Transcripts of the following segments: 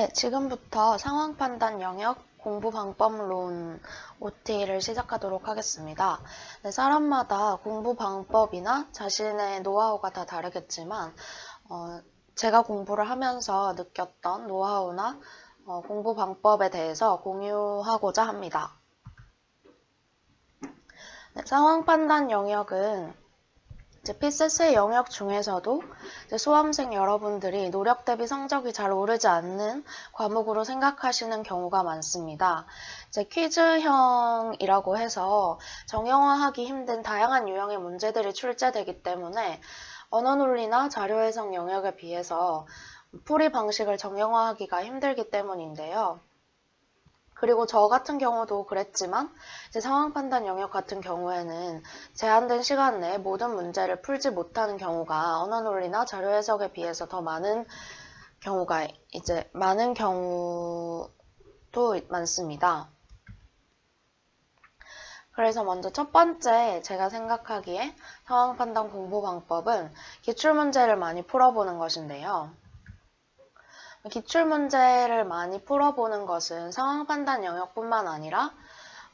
네, 지금부터 상황 판단 영역 공부 방법론 OT를 시작하도록 하겠습니다. 네, 사람마다 공부 방법이나 자신의 노하우가 다 다르겠지만 제가 공부를 하면서 느꼈던 노하우나 공부 방법에 대해서 공유하고자 합니다. 네, 상황 판단 영역은 PCC 영역 중에서도 수험생 여러분들이 노력 대비 성적이 잘 오르지 않는 과목으로 생각하시는 경우가 많습니다. 퀴즈형이라고 해서 정형화하기 힘든 다양한 유형의 문제들이 출제되기 때문에 언어논리나 자료해석 영역에 비해서 풀이 방식을 정형화하기가 힘들기 때문인데요. 그리고 저 같은 경우도 그랬지만 상황 판단 영역 같은 경우에는 제한된 시간 내에 모든 문제를 풀지 못하는 경우가 언어논리나 자료 해석에 비해서 더 많은 경우도 많습니다. 그래서 먼저 첫 번째 제가 생각하기에 상황 판단 공부 방법은 기출문제를 많이 풀어보는 것인데요. 기출문제를 많이 풀어보는 것은 상황 판단 영역뿐만 아니라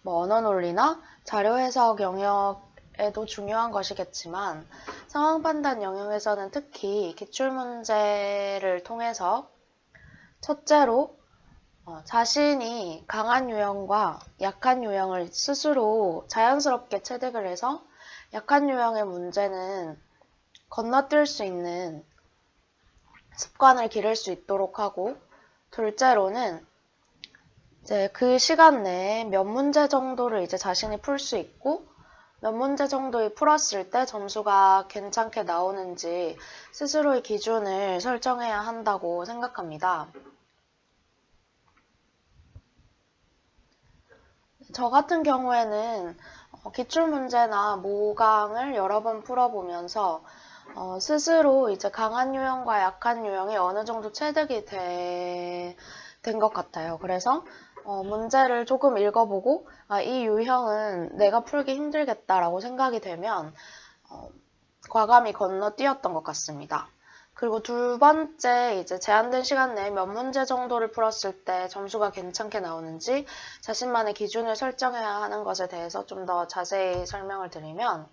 언어논리나 자료해석 영역에도 중요한 것이겠지만 상황 판단 영역에서는 특히 기출문제를 통해서 첫째로 자신이 강한 유형과 약한 유형을 스스로 자연스럽게 체득을 해서 약한 유형의 문제는 건너뛸 수 있는 습관을 기를 수 있도록 하고, 둘째로는 그 시간 내에 몇 문제 정도를 자신이 풀 수 있고 몇 문제 정도 풀었을 때 점수가 괜찮게 나오는지 스스로의 기준을 설정해야 한다고 생각합니다. 저 같은 경우에는 기출문제나 모강을 여러 번 풀어보면서 스스로 강한 유형과 약한 유형이 어느 정도 체득이 된 것 같아요. 그래서 문제를 조금 읽어보고 이 유형은 내가 풀기 힘들겠다라고 생각이 되면 과감히 건너뛰었던 것 같습니다. 그리고 두 번째 제한된 시간 내에 몇 문제 정도를 풀었을 때 점수가 괜찮게 나오는지 자신만의 기준을 설정해야 하는 것에 대해서 좀 더 자세히 설명을 드리면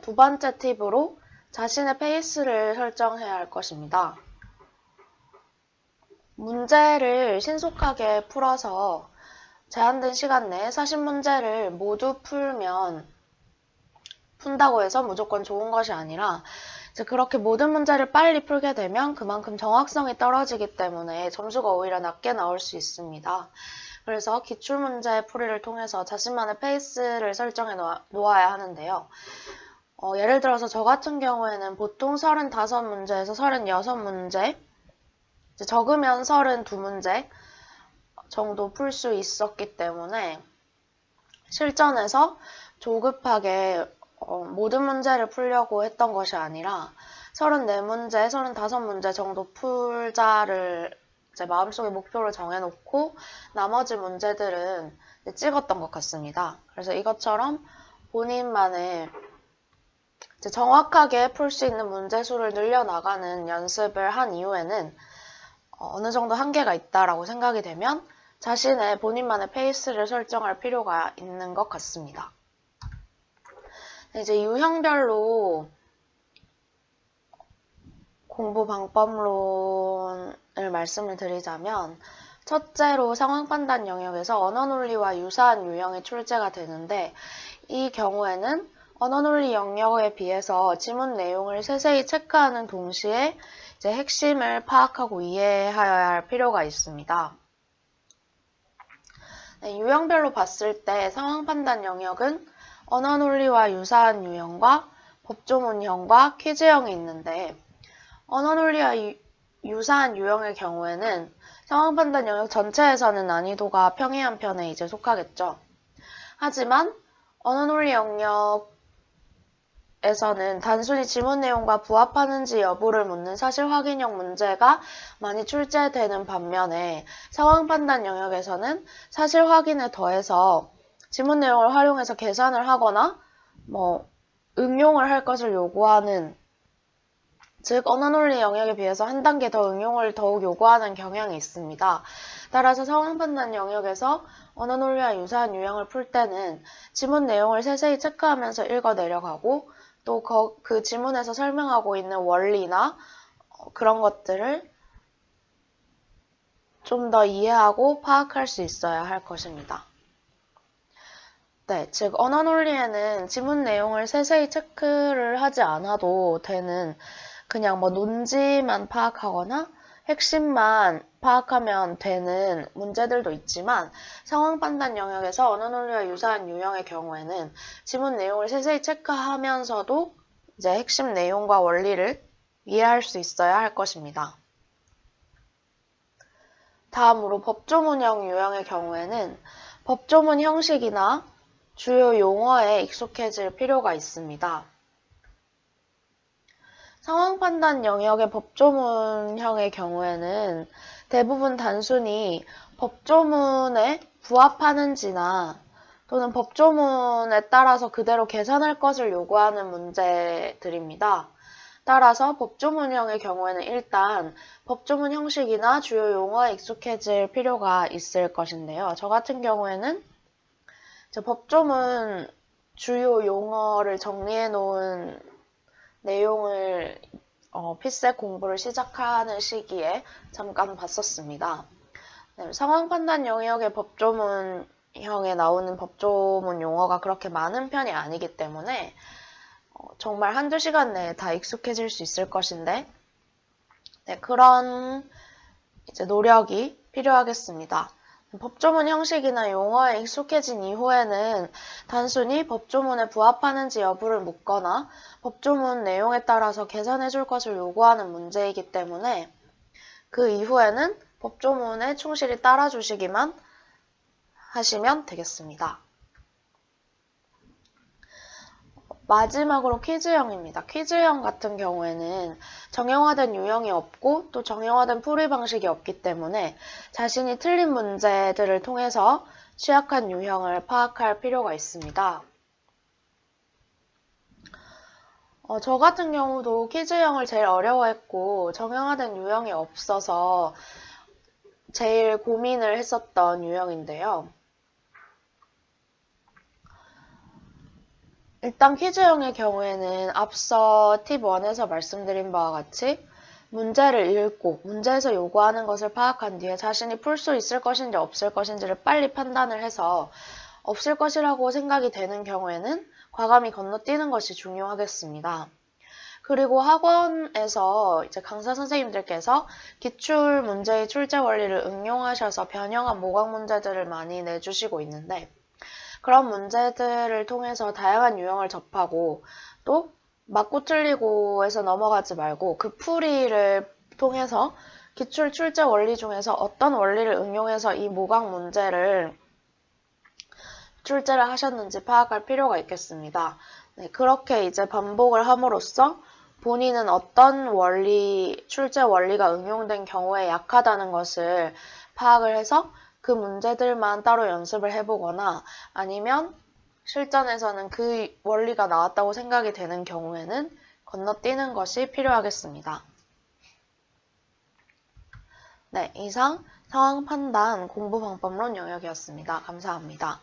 두 번째 팁으로 자신의 페이스를 설정해야 할 것입니다. 문제를 신속하게 풀어서 제한된 시간 내에 40문제를 모두 푼다고 해서 무조건 좋은 것이 아니라 그렇게 모든 문제를 빨리 풀게 되면 그만큼 정확성이 떨어지기 때문에 점수가 오히려 낮게 나올 수 있습니다. 그래서 기출문제 풀이를 통해서 자신만의 페이스를 설정해 놓아야 하는데요. 예를 들어서 저 같은 경우에는 보통 35문제에서 36문제, 적으면 32문제 정도 풀 수 있었기 때문에 실전에서 조급하게 모든 문제를 풀려고 했던 것이 아니라 34문제, 35문제 정도 풀자를 마음속에 목표를 정해놓고 나머지 문제들은 찍었던 것 같습니다. 그래서 이것처럼 본인만의 정확하게 풀 수 있는 문제 수를 늘려나가는 연습을 한 이후에는 어느 정도 한계가 있다라고 생각이 되면 자신의 본인만의 페이스를 설정할 필요가 있는 것 같습니다. 유형별로 공부 방법론을 말씀을 드리자면 첫째로 상황 판단 영역에서 언어논리와 유사한 유형이 출제가 되는데 이 경우에는 언어논리 영역에 비해서 지문 내용을 세세히 체크하는 동시에 핵심을 파악하고 이해하여야 할 필요가 있습니다. 유형별로 봤을 때 상황 판단 영역은 언어논리와 유사한 유형과 법조문형과 퀴즈형이 있는데 언어논리와 유사한 유형의 경우에는 상황 판단 영역 전체에서는 난이도가 평이한 편에 속하겠죠. 하지만 언어논리 영역에서는 단순히 지문 내용과 부합하는지 여부를 묻는 사실 확인형 문제가 많이 출제되는 반면에 상황 판단 영역에서는 사실 확인에 더해서 지문 내용을 활용해서 계산을 하거나 응용을 할 것을 요구하는 즉 언어논리 영역에 비해서 한 단계 더 응용을 더욱 요구하는 경향이 있습니다. 따라서 상황판단 영역에서 언어논리와 유사한 유형을 풀 때는 지문 내용을 세세히 체크하면서 읽어 내려가고 또 그 지문에서 설명하고 있는 원리나 그런 것들을 좀 더 이해하고 파악할 수 있어야 할 것입니다. 네, 즉 언어논리에는 지문 내용을 세세히 체크를 하지 않아도 되는 그냥 뭐 논지만 파악하거나 핵심만 파악하면 되는 문제들도 있지만 상황 판단 영역에서 언어논리와 유사한 유형의 경우에는 지문 내용을 세세히 체크하면서도 이제 핵심 내용과 원리를 이해할 수 있어야 할 것입니다. 다음으로 법조문형 유형의 경우에는 법조문 형식이나 주요 용어에 익숙해질 필요가 있습니다. 상황 판단 영역의 법조문형의 경우에는 대부분 단순히 법조문에 부합하는지나 또는 법조문에 따라서 그대로 계산할 것을 요구하는 문제들입니다. 따라서 법조문형의 경우에는 일단 법조문 형식이나 주요 용어에 익숙해질 필요가 있을 것인데요. 저 같은 경우에는 법조문 주요 용어를 정리해 놓은 내용을 필세 공부를 시작하는 시기에 잠깐 봤었습니다. 네, 상황 판단 영역의 법조문형에 나오는 법조문 용어가 그렇게 많은 편이 아니기 때문에 정말 한두 시간 내에 다 익숙해질 수 있을 것인데 네, 그런 이제 노력이 필요하겠습니다. 법조문 형식이나 용어에 익숙해진 이후에는 단순히 법조문에 부합하는지 여부를 묻거나 법조문 내용에 따라서 계산해 줄 것을 요구하는 문제이기 때문에 그 이후에는 법조문에 충실히 따라주시기만 하시면 되겠습니다. 마지막으로 퀴즈형입니다. 퀴즈형 같은 경우에는 정형화된 유형이 없고 또 정형화된 풀이 방식이 없기 때문에 자신이 틀린 문제들을 통해서 취약한 유형을 파악할 필요가 있습니다. 저 같은 경우도 퀴즈형을 제일 어려워했고 정형화된 유형이 없어서 제일 고민을 했었던 유형인데요. 일단 퀴즈형의 경우에는 앞서 팁 1에서 말씀드린 바와 같이 문제를 읽고 문제에서 요구하는 것을 파악한 뒤에 자신이 풀 수 있을 것인지 없을 것인지를 빨리 판단을 해서 없을 것이라고 생각이 되는 경우에는 과감히 건너뛰는 것이 중요하겠습니다. 그리고 학원에서 이제 강사 선생님들께서 기출 문제의 출제 원리를 응용하셔서 변형한 모각 문제들을 많이 내주시고 있는데 그런 문제들을 통해서 다양한 유형을 접하고 또 맞고 틀리고 해서 넘어가지 말고 그 풀이를 통해서 기출 출제 원리 중에서 어떤 원리를 응용해서 이 모각 문제를 출제를 하셨는지 파악할 필요가 있겠습니다. 네, 그렇게 이제 반복을 함으로써 본인은 어떤 원리, 출제 원리가 응용된 경우에 약하다는 것을 파악을 해서 그 문제들만 따로 연습을 해보거나 아니면 실전에서는 그 원리가 나왔다고 생각이 되는 경우에는 건너뛰는 것이 필요하겠습니다. 네, 이상 상황 판단 공부 방법론 영역이었습니다. 감사합니다.